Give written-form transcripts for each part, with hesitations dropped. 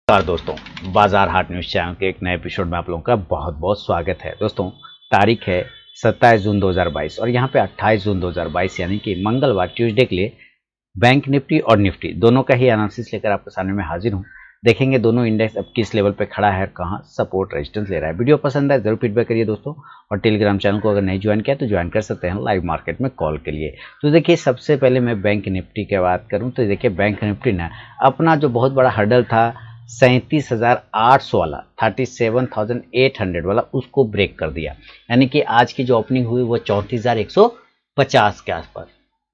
नमस्कार दोस्तों, बाजार हाट न्यूज चैनल के एक नए एपिसोड में आप लोगों का बहुत बहुत स्वागत है। दोस्तों, तारीख है 27 जून 2022 और यहाँ पे 28 जून 2022 यानी कि मंगलवार ट्यूसडे के लिए बैंक निफ्टी और निफ्टी दोनों का ही एनालिसिस लेकर आपके सामने में हाजिर हूँ। देखेंगे दोनों इंडेक्स अब किस लेवल पे खड़ा है और कहाँ सपोर्ट रेजिस्टेंस ले रहा है। वीडियो पसंद है जरूर फीडबैक करिए दोस्तों, और टेलीग्राम चैनल को अगर नहीं ज्वाइन किया तो ज्वाइन कर सकते हैं लाइव मार्केट में कॉल के लिए। तो देखिए, सबसे पहले मैं बैंक निफ्टी की बात करूँ तो देखिए बैंक निफ्टी ने अपना जो बहुत बड़ा हर्डल था 37,800 वाला 37,800 वाला उसको ब्रेक कर दिया, यानी कि आज की जो ओपनिंग हुई वो 34,150 के आसपास।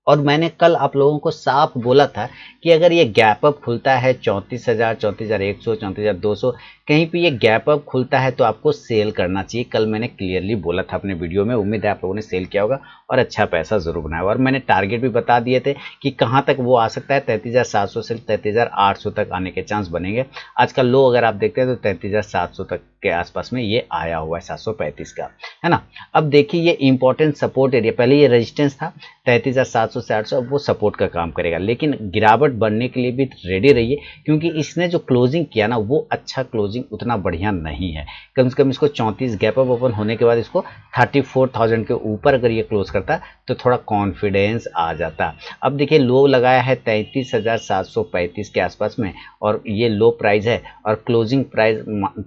और मैंने कल आप लोगों को साफ बोला था कि अगर ये गैप अप खुलता है 34,000, 34,100, 34,200 कहीं पे ये गैप अप खुलता है तो आपको सेल करना चाहिए। कल मैंने क्लियरली बोला था अपने वीडियो में। उम्मीद है आप लोगों ने सेल किया होगा और अच्छा पैसा जरूर बनाया। और मैंने टारगेट भी बता दिए थे कि कहाँ तक वो आ सकता है। 33,700 से 33,800 तक आने के चांस बनेंगे। आज का लो अगर आप देखते हैं तो 33,700 तक के आसपास में ये आया हुआ है, 735 का, है ना। अब देखिए, ये इंपॉर्टेंट सपोर्ट एरिया, पहले ये रेजिस्टेंस था 33,700 से 800, अब वो सपोर्ट का काम करेगा। लेकिन गिरावट बढ़ने के लिए भी रेडी रहिए, क्योंकि इसने जो क्लोजिंग किया ना वो अच्छा क्लोजिंग उतना बढ़िया नहीं है। कम से कम इसको 34 गैप अप ओपन होने के बाद इसको 34,000 के ऊपर अगर ये क्लोज करता तो थोड़ा कॉन्फिडेंस आ जाता। अब देखिए, लो लगाया है 33,735 के आसपास में और ये लो प्राइस है, और क्लोजिंग प्राइस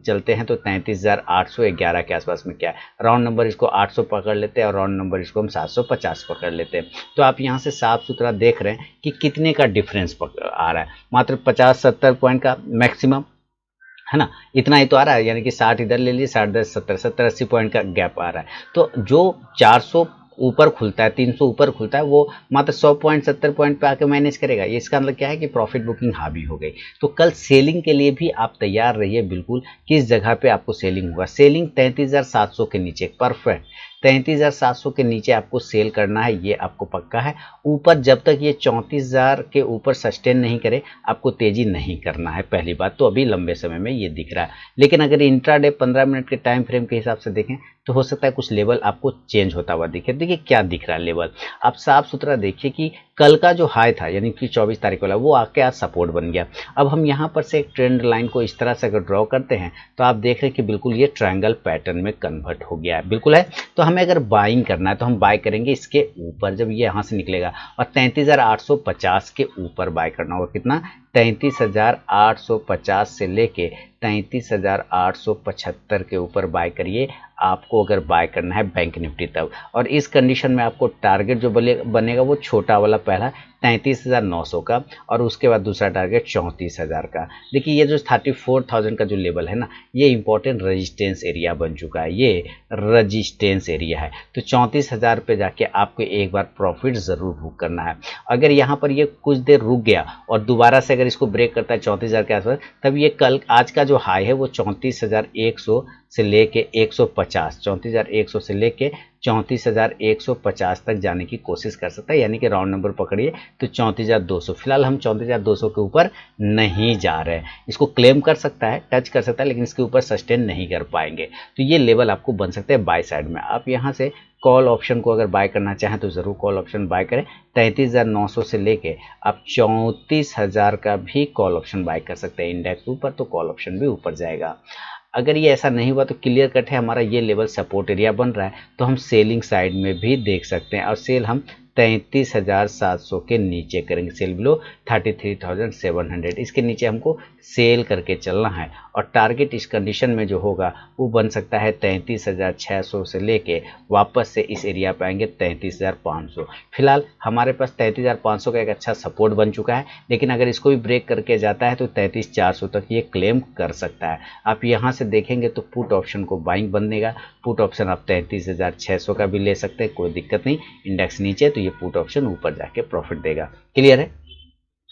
चलते हैं तो 33,811 के आसपास में। क्या है, राउंड नंबर इसको 800 पकड़ लेते हैं और राउंड नंबर इसको हम 750 पकड़ लेते हैं। तो आप यहाँ से साफ सुथरा देख रहे हैं कि कितने का डिफरेंस आ रहा है, मात्र 50-70 पॉइंट का मैक्सिमम, है ना। इतना ही तो आ रहा है, यानी कि 60 इधर ले लीजिए, 60 10 70 70-80 पॉइंट का गैप आ रहा है। तो जो 400 ऊपर खुलता है, 300 ऊपर खुलता है, वो मात्र 100 पॉइंट 70 पॉइंट पे आके मैनेज करेगा। ये इसका मतलब क्या है कि प्रॉफिट बुकिंग हावी हो गई। तो कल सेलिंग के लिए भी आप तैयार रहिए बिल्कुल। किस जगह पे आपको सेलिंग होगा, सेलिंग 33,700 के नीचे, परफेक्ट 33,700 के नीचे आपको सेल करना है, ये आपको पक्का है। ऊपर जब तक ये 34,000 के ऊपर सस्टेन नहीं करे आपको तेजी नहीं करना है, पहली बात तो अभी लंबे समय में ये दिख रहा है। लेकिन अगर इंट्राडे 15 मिनट के टाइम फ्रेम के हिसाब से देखें तो हो सकता है कुछ लेवल आपको चेंज होता हुआ दिखे। देखिए क्या दिख रहा है लेवल, आप साफ सुथरा देखिए कि कल का जो हाई था यानी कि 24 तारीख वाला, वो आके आज सपोर्ट बन गया। अब हम यहाँ पर से एक ट्रेंड लाइन को इस तरह से अगर ड्रॉ करते हैं तो आप देख रहे हैं कि बिल्कुल ये ट्रायंगल पैटर्न में कन्वर्ट हो गया है, बिल्कुल है। तो हमें अगर बाइंग करना है तो हम बाय करेंगे इसके ऊपर, जब ये यहाँ से निकलेगा, और 33,850 के ऊपर बाय करना होगा। कितना, 33,850 से लेके 33,875 के ऊपर बाय करिए आपको, अगर बाय करना है बैंक निफ्टी तब। और इस कंडीशन में आपको टारगेट जो बनेगा वो छोटा वाला, पहला 33,900 का, और उसके बाद दूसरा टारगेट 34,000 का। देखिए ये जो 34,000 का जो लेवल है ना, ये इंपॉर्टेंट रेजिस्टेंस एरिया बन चुका है, ये रेजिस्टेंस एरिया है। तो 34,000 पे जाके आपको एक बार प्रॉफिट जरूर बुक करना है। अगर यहाँ पर ये कुछ देर रुक गया और दोबारा से अगर इसको ब्रेक करता है 34,000 के आसपास, तब ये कल आज का जो हाई है वो 34,100 से लेके 150, 34,100 से लेके 34,150 तक जाने की कोशिश कर सकता है, यानी कि राउंड नंबर पकड़िए तो 34,200। फिलहाल हम 34,200 के ऊपर नहीं जा रहे हैं। इसको क्लेम कर सकता है, टच कर सकता है, लेकिन इसके ऊपर सस्टेन नहीं कर पाएंगे। तो ये लेवल आपको बन सकते हैं बाय साइड में। आप यहाँ से कॉल ऑप्शन को अगर बाय करना चाहें तो जरूर कॉल ऑप्शन बाय करें। 33,900 से लेके आप 34,000 का भी कॉल ऑप्शन बाय कर सकते हैं। इंडेक्स ऊपर तो कॉल ऑप्शन भी ऊपर जाएगा। अगर ये ऐसा नहीं हुआ तो क्लियर कट है, हमारा ये लेवल सपोर्ट एरिया बन रहा है, तो हम सेलिंग साइड में भी देख सकते हैं। और सेल हम 33,700 के नीचे करेंगे, सेल बिलो 33,700, इसके नीचे हमको सेल करके चलना है। और टारगेट इस कंडीशन में जो होगा वो बन सकता है 33,600 से लेके वापस से इस एरिया पे आएंगे 33,500। फिलहाल हमारे पास 33,500 का एक अच्छा सपोर्ट बन चुका है, लेकिन अगर इसको भी ब्रेक करके जाता है तो 33,400 तक ये क्लेम कर सकता है। आप यहाँ से देखेंगे तो पुट ऑप्शन को बाइंग बनेगा। पुट ऑप्शन आप 33,600 का भी ले सकते हैं, कोई दिक्कत नहीं। इंडेक्स नीचे तो ये पुट ऑप्शन ऊपर जाके प्रॉफिट देगा। क्लियर है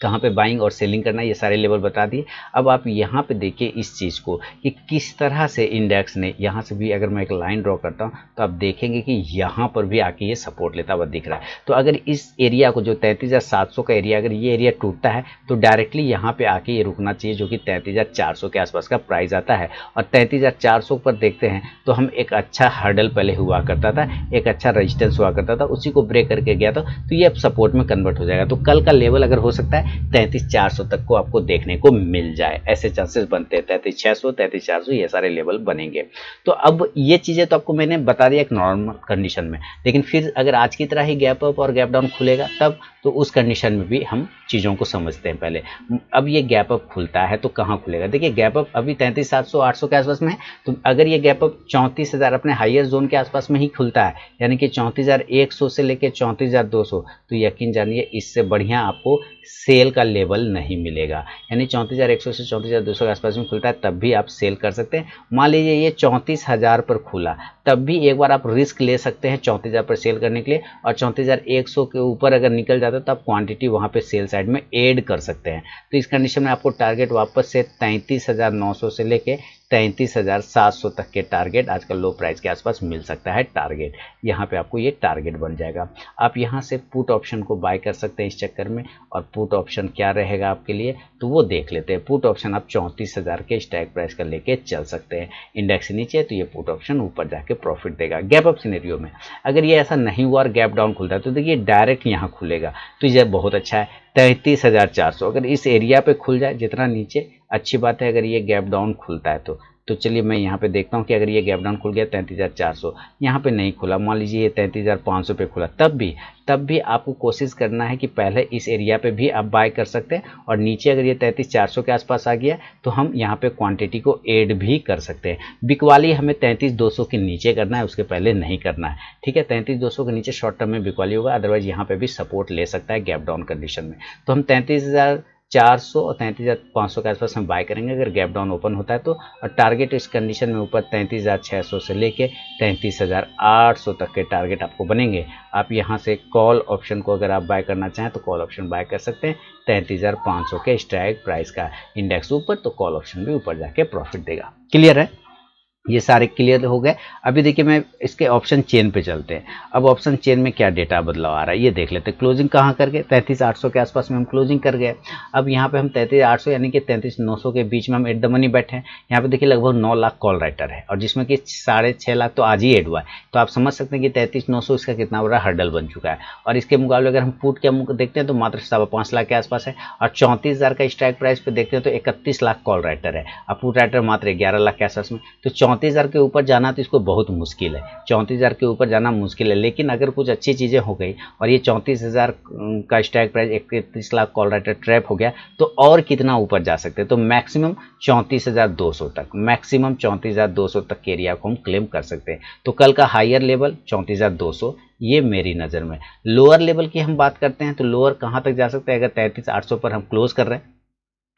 कहाँ पे बाइंग और सेलिंग करना, ये सारे लेवल बता दिए। अब आप यहाँ पे देखिए इस चीज़ को कि किस तरह से इंडेक्स ने, यहाँ से भी अगर मैं एक लाइन ड्रॉ करता हूँ तो आप देखेंगे कि यहाँ पर भी आके ये सपोर्ट लेता हुआ दिख रहा है। तो अगर इस एरिया को, जो 33,700 का एरिया, अगर ये एरिया टूटता है तो डायरेक्टली यहाँ पे आके ये रुकना चाहिए, जो कि 33,400 के आसपास का प्राइस आता है। और 33,400 पर देखते हैं तो हम एक अच्छा हर्डल पहले हुआ करता था, एक अच्छा रजिस्टेंस हुआ करता था, उसी को ब्रेक करके गया था, तो ये अब सपोर्ट में कन्वर्ट हो जाएगा। तो कल का लेवल अगर हो सकता है है 33,400 तक को आपको देखने को मिल जाए, ऐसे चांसेस बनते हैं। 33,600, 33,400 ये सारे लेवल बनेंगे। तो अब ये चीज़ें तो आपको मैंने बता दिया एक नॉर्मल कंडीशन में, लेकिन फिर अगर आज की तरह ही गैप अप और गैप डाउन खुलेगा तब, तो उस कंडीशन में भी हम चीज़ों को समझते हैं पहले। अब ये गैप अप खुलता है तो कहाँ खुलेगा? देखिए गैप अप अभी 33,700 800 के आसपास में है, तो अगर ये गैप अप 34,000 अपने हायर जोन के आसपास में ही खुलता है, यानी कि 34,100 से लेकर 34,200, तो यकीन जानिए इससे बढ़िया आपको सेल का लेवल नहीं मिलेगा। यानी 34,100 से 34,200 के आसपास में खुलता है तब भी आप सेल कर सकते हैं। मान लीजिए ये 34,000 पर खुला, तब भी एक बार आप रिस्क ले सकते हैं 34,000 पर सेल करने के लिए, और 34,100 के ऊपर अगर निकल जाता है तो आप क्वांटिटी वहाँ पे सेल साइड में ऐड कर सकते हैं। तो इस कंडीशन में आपको टारगेट वापस से 33,900 से लेके 33,700 तक के टारगेट आजकल लो प्राइस के आसपास मिल सकता है टारगेट। यहाँ पे आपको ये टारगेट बन जाएगा। आप यहाँ से पुट ऑप्शन को बाय कर सकते हैं इस चक्कर में, और पुट ऑप्शन क्या रहेगा आपके लिए तो वो देख लेते हैं। पुट ऑप्शन आप 34,000 के स्ट्राइक प्राइस का लेके चल सकते हैं। इंडेक्स नीचे है तो ये पुट ऑप्शन ऊपर जाके प्रॉफिट देगा। गैप अप सिनेरियो में अगर ये ऐसा नहीं हुआ और गैप डाउन खुलता है तो देखिए डायरेक्ट यहाँ खुलेगा, तो ये बहुत अच्छा है 33,400। अगर इस एरिया पे खुल जाए जितना नीचे, अच्छी बात है। अगर ये गैप डाउन खुलता है तो चलिए मैं यहाँ पे देखता हूँ कि अगर ये गैप डाउन खुल गया 33,400, यहाँ पे नहीं खुला, मान लीजिए ये 33,500 पे खुला, तब भी आपको कोशिश करना है कि पहले इस एरिया पे भी आप बाय कर सकते हैं, और नीचे अगर ये 33,400 के आसपास आ गया तो हम यहाँ पे क्वांटिटी को ऐड भी कर सकते हैं। बिकवाली हमें 33,200 के नीचे करना है, उसके पहले नहीं करना है, ठीक है। 33,200 के नीचे शॉर्ट टर्म में बिकवाली होगा, अदरवाइज यहाँ पे भी सपोर्ट ले सकता है गैप डाउन कंडीशन में। तो हम 33,400 और 33,500 के आसपास हम बाय करेंगे अगर गैप डाउन ओपन होता है तो। और टारगेट इस कंडीशन में ऊपर 33,600 से लेके 33,800 तक के टारगेट आपको बनेंगे। आप यहाँ से कॉल ऑप्शन को अगर आप बाय करना चाहें तो कॉल ऑप्शन बाय कर सकते हैं 33,500 के स्ट्राइक प्राइस का। इंडेक्स ऊपर तो कॉल ऑप्शन भी ऊपर जाके प्रॉफिट देगा। क्लियर है? ये सारे क्लियर हो गए। अभी देखिए मैं इसके ऑप्शन चेन पे चलते हैं। अब ऑप्शन चेन में क्या डेटा बदलाव आ रहा है ये देख लेते हैं। क्लोजिंग कहाँ कर गए? 33,800 के आसपास में हम क्लोजिंग कर गए। अब यहाँ पे हम 33,800 यानी कि 33,900 के बीच में हम एट द मनी बैठे हैं। यहाँ पे देखिए लगभग 9 लाख कॉल राइटर है, और जिसमें कि 6.5 लाख तो आज ही एड हुआ है। तो आप समझ सकते हैं कि 33,900 इसका कितना बड़ा हर्डल बन चुका है। और इसके मुकाबले अगर हम पुट के मुँह देखते हैं तो मात्र 5.25 लाख के आसपास है, और 34,000 का स्ट्राइक प्राइस पे देखते हैं तो 31 लाख कॉल राइटर है, और पुट राइटर मात्र 11 लाख के आसपास में। तो 34,000 के ऊपर जाना तो इसको बहुत मुश्किल है, 34,000 के ऊपर जाना मुश्किल है। लेकिन अगर कुछ अच्छी चीज़ें हो गई और ये 34,000 का strike price 31 lakh call writer trap हो गया तो और कितना ऊपर जा सकते हैं? तो मैक्सिमम 34,200 तक, मैक्सिमम 34,200 तक के एरिया को हम क्लेम कर सकते हैं। तो कल का हायर लेवल 34,200 ये मेरी नज़र में। लोअर लेवल की हम बात करते हैं तो लोअर कहाँ तक जा सकते हैं? अगर 33,800 पर हम क्लोज कर रहे हैं,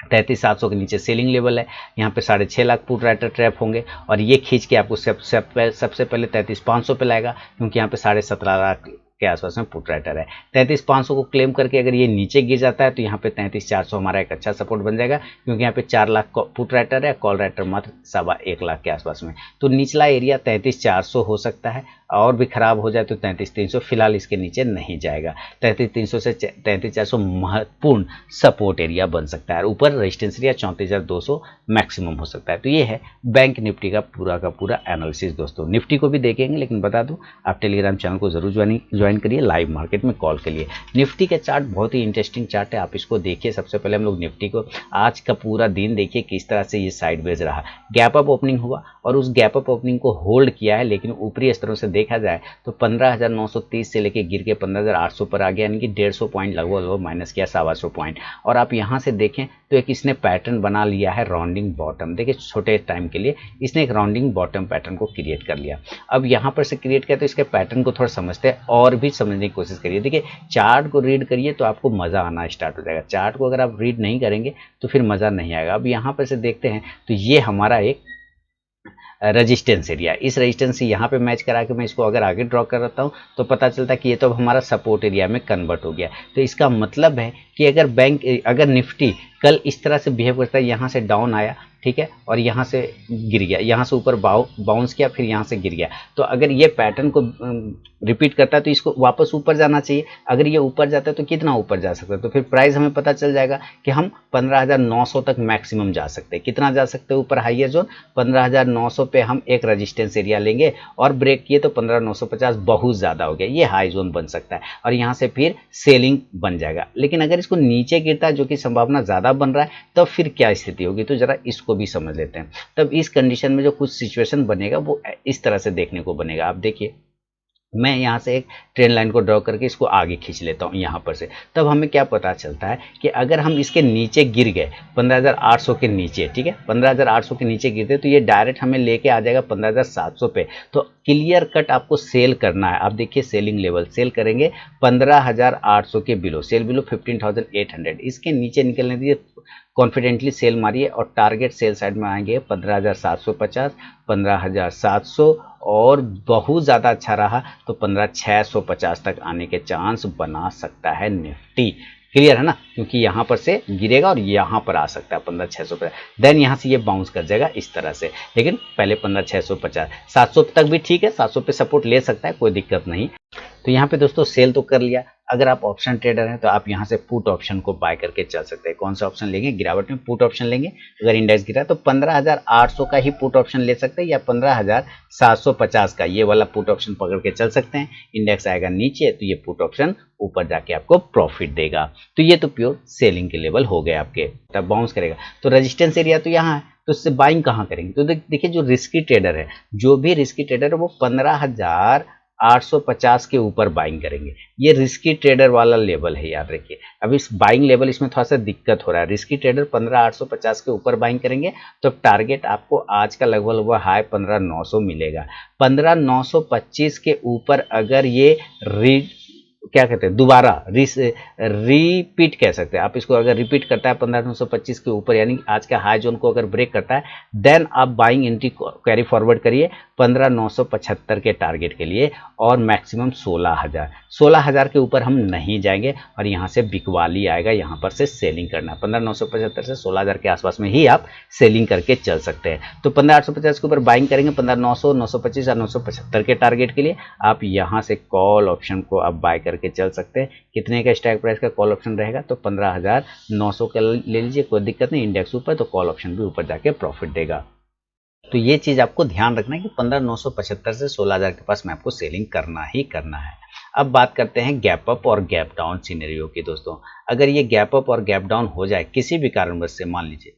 33,700 के नीचे सेलिंग लेवल है, यहाँ पे 6.5 लाख पुट राइटर ट्रैप होंगे, और ये खींच के आपको सबसे पहले 33,500 पे लाएगा, क्योंकि यहाँ पे 17.5 लाख के आसपास में पुट राइटर है। 33,500 को क्लेम करके अगर ये नीचे गिर जाता है तो यहाँ पे 33,400 हमारा एक अच्छा सपोर्ट बन जाएगा, क्योंकि यहाँ पे 4 लाख पुट राइटर है, कॉल राइटर मात्र 1.25 लाख के आसपास में। तो निचला एरिया 33,400 हो सकता है, और भी खराब हो जाए तो 33,300, फिलहाल इसके नीचे नहीं जाएगा। 33,300 से 33,400 महत्वपूर्ण सपोर्ट एरिया बन सकता है, ऊपर रेजिस्टेंस एरिया 34,200 मैक्सिमम हो सकता है। तो ये है बैंक निफ्टी का पूरा एनालिसिस दोस्तों। निफ्टी को भी देखेंगे, लेकिन बता दूं आप टेलीग्राम चैनल को जरूर ज्वाइन करिए लाइव मार्केट में कॉल के लिए। निफ्टी के चार्ट बहुत ही इंटरेस्टिंग चार्ट है, आप इसको देखिए। सबसे पहले हम लोग निफ्टी को आज का पूरा दिन देखिए किस तरह से ये साइडवेज रहा। गैप अप ओपनिंग हुआ और उस गैप अप ओपनिंग को होल्ड किया है, लेकिन ऊपरी स्तरों से देखा जाए तो 15,930 से लेके गिर के 15,800 पर आ गया, यानी कि 150 पॉइंट लगभग माइनस किया, 125 पॉइंट। और आप यहाँ से देखें तो एक इसने पैटर्न बना लिया है राउंडिंग बॉटम। देखिए छोटे टाइम के लिए इसने एक राउंडिंग बॉटम पैटर्न को क्रिएट कर लिया। अब यहाँ पर से क्रिएट किया तो इसके पैटर्न को थोड़ा समझते हैं और भी समझने की कोशिश करिए। देखिए चार्ट को रीड करिए तो आपको मज़ा आना स्टार्ट हो जाएगा। चार्ट को अगर आप रीड नहीं करेंगे तो फिर मज़ा नहीं आएगा। अब यहाँ पर से देखते हैं तो ये हमारा एक रेजिस्टेंस एरिया, इस रेजिस्टेंस से यहाँ पे मैच करा के मैं इसको अगर आगे ड्रॉ करता हूँ तो पता चलता है कि ये तो अब हमारा सपोर्ट एरिया में कन्वर्ट हो गया। तो इसका मतलब है कि अगर निफ्टी कल इस तरह से बिहेव करता है, यहाँ से डाउन आया, ठीक है, और यहाँ से गिर गया, यहाँ से ऊपर बाउंस किया, फिर यहाँ से गिर गया। तो अगर ये पैटर्न को रिपीट करता है तो इसको वापस ऊपर जाना चाहिए। अगर ये ऊपर जाता है तो कितना ऊपर जा सकता है, तो फिर प्राइस हमें पता चल जाएगा कि हम 15,900 तक मैक्सिमम जा सकते हैं। कितना जा सकते हैं ऊपर हाईएस्ट जोन, 15,900 पे हम एक रेजिस्टेंस एरिया लेंगे और ब्रेक किए तो 15,950 बहुत ज़्यादा हो गया, ये हाई जोन बन सकता है और यहाँ से फिर सेलिंग बन जाएगा। लेकिन अगर इसको नीचे गिरता है, जो कि संभावना ज़्यादा बन रहा है, तो फिर क्या स्थिति होगी, तो जरा इसको भी समझ लेते हैं। तब इस कंडीशन में जो कुछ सिचुएशन बनेगा वो इस तरह से देखने को बनेगा। आप देखिए, मैं यहाँ से एक ट्रेन लाइन को ड्रॉ करके इसको आगे खींच लेता हूँ यहाँ पर से। तब हमें क्या पता चलता है कि अगर हम इसके नीचे गिर गए 15,800 के नीचे, ठीक है, 15,800 के नीचे गिरते तो ये डायरेक्ट हमें लेके आ जाएगा 15,700 पे। तो क्लियर कट आपको सेल करना है। आप देखिए सेलिंग लेवल सेल करेंगे 15,800 के बिलो, सेल बिलो 15,800, इसके नीचे निकलने दीजिए, कॉन्फिडेंटली सेल मारिए और टारगेट सेल साइड में आएंगे 15,750, 15,700 और बहुत ज़्यादा अच्छा रहा तो 15,650 तक आने के चांस बना सकता है निफ्टी। क्लियर है ना, क्योंकि यहाँ पर से गिरेगा और यहाँ पर आ सकता है 15,650, देन यहाँ से ये बाउंस कर जाएगा इस तरह से। लेकिन पहले 15,650, 700 तक भी ठीक है, 700 पे सपोर्ट ले सकता है, कोई दिक्कत नहीं। तो यहाँ पे दोस्तों सेल तो कर लिया। अगर आप ऑप्शन ट्रेडर हैं तो आप यहाँ से पुट ऑप्शन को बाय करके चल सकते हैं। कौन सा ऑप्शन लेंगे, गिरावट में पुट ऑप्शन लेंगे। अगर इंडेक्स गिरा तो 15,800 का ही पुट ऑप्शन ले सकते हैं या 15,750 का, ये वाला पुट ऑप्शन पकड़ के चल सकते हैं। इंडेक्स आएगा नीचे तो ये पुट ऑप्शन ऊपर जाके आपको प्रॉफिट देगा। तो ये तो प्योर सेलिंग के लेवल हो गए आपके। तब बाउंस करेगा तो रेजिस्टेंस एरिया तो यहाँ है, तो इससे बाइंग कहाँ करेंगे, तो देखिए जो रिस्की ट्रेडर है, जो भी रिस्की ट्रेडर है वो 15,850 के ऊपर बाइंग करेंगे। ये रिस्की ट्रेडर वाला लेवल है, याद रखिए। अब इस बाइंग लेवल इसमें थोड़ा सा दिक्कत हो रहा है। रिस्की ट्रेडर 15,850 के ऊपर बाइंग करेंगे तो टारगेट आपको आज का लगभग हाई 15,900 मिलेगा। 15,925 के ऊपर अगर ये क्या कहते हैं दोबारा रिपीट कह सकते हैं आप इसको, अगर रिपीट करता है 15,925 के ऊपर, यानी आज का हाई जोन को अगर ब्रेक करता है, देन आप बाइंग एंट्री कैरी फॉरवर्ड करिए 15,975 के टारगेट के लिए और मैक्सिमम 16,000 के ऊपर हम नहीं जाएंगे और यहाँ से बिकवाली आएगा, यहाँ पर से सेलिंग करना। 15,975 से 16,000 के आसपास में ही आप सेलिंग करके चल सकते हैं। तो 15,850 के ऊपर बाइंग करेंगे 15,900, 925 और 975 के टारगेट के लिए। आप यहाँ से कॉल ऑप्शन को आप बाय करके चल सकते हैं। कितने का स्ट्राइक प्राइस का कॉल ऑप्शन रहेगा, तो 15,900 का ले लीजिए, कोई दिक्कत नहीं। इंडेक्स ऊपर तो कॉल ऑप्शन भी ऊपर जाके प्रॉफिट देगा। तो ये चीज आपको ध्यान रखना है कि 15,975 से 16,000 के पास में आपको सेलिंग करना ही करना है। अब बात करते हैं गैप अप और गैप डाउन सिनेरियो की। दोस्तों अगर ये गैप अप और गैप डाउन हो जाए किसी भी कारणवश से, मान लीजिए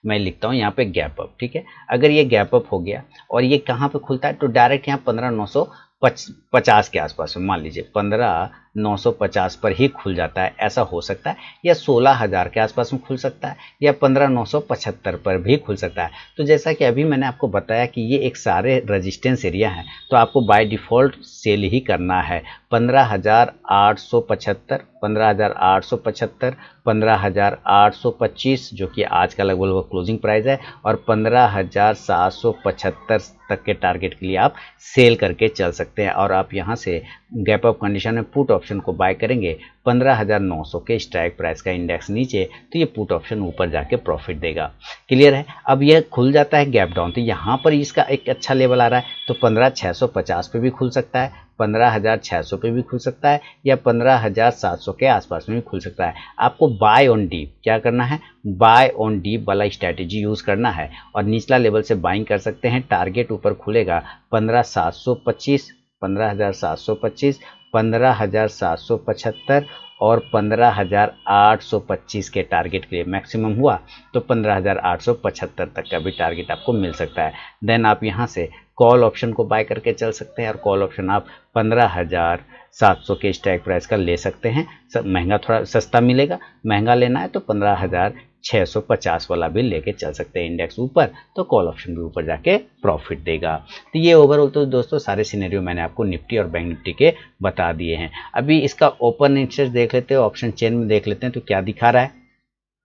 मैं लिखता हूं यहाँ पे गैप अप, ठीक है, अगर ये गैप अप हो गया और ये कहाँ पे खुलता है, तो डायरेक्ट यहाँ 15,950 के आसपास में, मान लीजिए 15,950 पर ही खुल जाता है, ऐसा हो सकता है, या 16,000 के आसपास में खुल सकता है, या 15,975 पर भी खुल सकता है। तो जैसा कि अभी मैंने आपको बताया कि ये एक सारे रेजिस्टेंस एरिया हैं, तो आपको बाय डिफ़ॉल्ट सेल ही करना है। 15,875, 15,875, 15,825 जो कि आज का लगभग क्लोजिंग प्राइस है, और 15,775 तक के टारगेट के लिए आप सेल करके चल सकते हैं। और आप यहां से गैप अप कंडीशन में पुट ऑप्शन को बाय करेंगे 15,900 के स्ट्राइक प्राइस का इंडेक्स नीचे, तो ये पुट ऑप्शन ऊपर जाके प्रॉफिट देगा। क्लियर है। अब यह खुल जाता है गैप डाउन, तो यहाँ पर इसका एक अच्छा लेवल आ रहा है, तो 15,650 पे भी खुल सकता है, 15,600 पे भी खुल सकता है, या 15,700 के आसपास में भी खुल सकता है। आपको बाय ऑन डीप क्या करना है, बाय ऑन डीप वाला स्ट्रैटेजी यूज करना है और निचला लेवल से बाइंग कर सकते हैं। टारगेट ऊपर खुलेगा 15,725, 15,725, 15,775 और 15,825 के टारगेट के लिए मैक्सिमम हुआ तो 15,875 तक का भी टारगेट आपको मिल सकता है। देन आप यहां से कॉल ऑप्शन को बाय करके चल सकते हैं, और कॉल ऑप्शन आप 15,700 के स्ट्राइक प्राइस का ले सकते हैं। महंगा थोड़ा सस्ता मिलेगा, महंगा लेना है तो 15,650 वाला भी लेके चल सकते हैं। इंडेक्स ऊपर तो कॉल ऑप्शन भी ऊपर जाके प्रॉफिट देगा। तो ये ओवरऑल तो दोस्तों सारे सिनेरियो मैंने आपको निफ्टी और बैंक निफ्टी के बता दिए हैं। अभी इसका ओपन इंटरेस्ट देख लेते हैं, ऑप्शन चेन में देख लेते हैं तो क्या दिखा रहा है।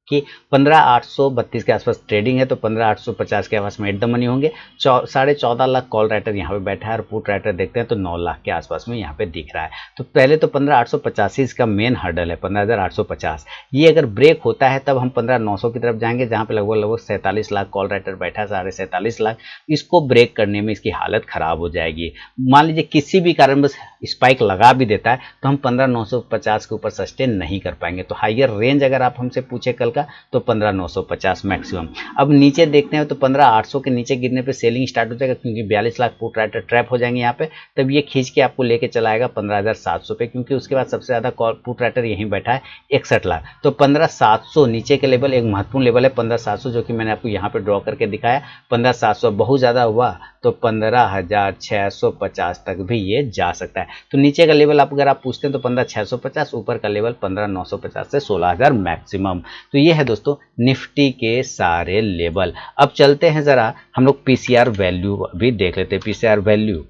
कि 15,832 के आसपास ट्रेडिंग है, तो 15,850 के आसपास में एट द मनी होंगे। 14.5 लाख कॉल राइटर यहाँ पे बैठा है और पुट राइटर देखते हैं तो 9 लाख के आसपास में यहाँ पे दिख रहा है। तो पहले तो 15,885 इसका मेन हर्डल है, 15,850। ये अगर ब्रेक होता है तब हम 15,900 की तरफ जाएंगे, जहाँ पे लगभग 47 लाख कॉल राइटर बैठा है, 47.5 लाख। इसको ब्रेक करने में इसकी हालत खराब हो जाएगी। मान लीजिए किसी भी कारणवश स्पाइक लगा भी देता है तो हम 15,950 के ऊपर सस्टेन नहीं कर पाएंगे। तो हाइयर रेंज अगर आप हमसे पूछे कल का तो 15,950 मैक्सिमम। अब नीचे देखते हैं तो 15,800 के नीचे गिरने पे सेलिंग स्टार्ट हो जाएगा, क्योंकि 42 लाख पुट राइटर ट्रैप हो जाएंगे यहाँ पे। तब ये खींच के आपको लेके चला आएगा 15,700 पे, क्योंकि उसके बाद सबसे ज्यादा पुट राइटर यहीं बैठा है 61 लाख। तो 15,700 नीचे के लेवल एक महत्वपूर्ण लेवल है, 15,700 जो कि मैंने आपको यहाँ पे ड्रॉ करके दिखाया। 15,700 बहुत ज्यादा हुआ तो 15,650 तक भी ये जा सकता है। तो नीचे का लेवल अगर आप पूछते हैं तो 15,650, ऊपर का लेवल 15,950 से 16,000 मैक्सिमम। तो ये है दोस्तों निफ्टी के सारे लेवल। अब चलते हैं जरा हम लोग पीसीआर वैल्यू भी देख लेते हैं। पीसीआर वैल्यू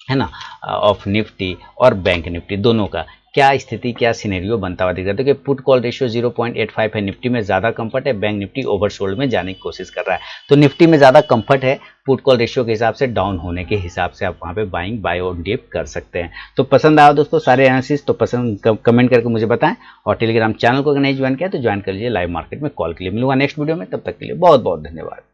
है ना ऑफ निफ्टी और बैंक निफ्टी दोनों का क्या स्थिति, क्या सिनेरियो बनता हुआ दिख रहा है। देखिए पुट कॉल रेशियो 0.85 है, निफ्टी में ज्यादा कंफर्ट है, बैंक निफ्टी ओवरसोल्ड में जाने की कोशिश कर रहा है। तो निफ्टी में ज्यादा कंफर्ट है, पुट कॉल रेशियो के हिसाब से डाउन होने के हिसाब से आप वहां पे बाइंग बाय और डिप कर सकते हैं। तो पसंद आया दोस्तों सारे एनालिसिस तो पसंद कमेंट करके मुझे बताएं, और टेलीग्राम चैनल को अगर नहीं ज्वाइन किया तो ज्वाइन कर लीजिए लाइव मार्केट में कॉल के लिए। मिलूंगा नेक्स्ट वीडियो में, तब तक के लिए बहुत बहुत धन्यवाद।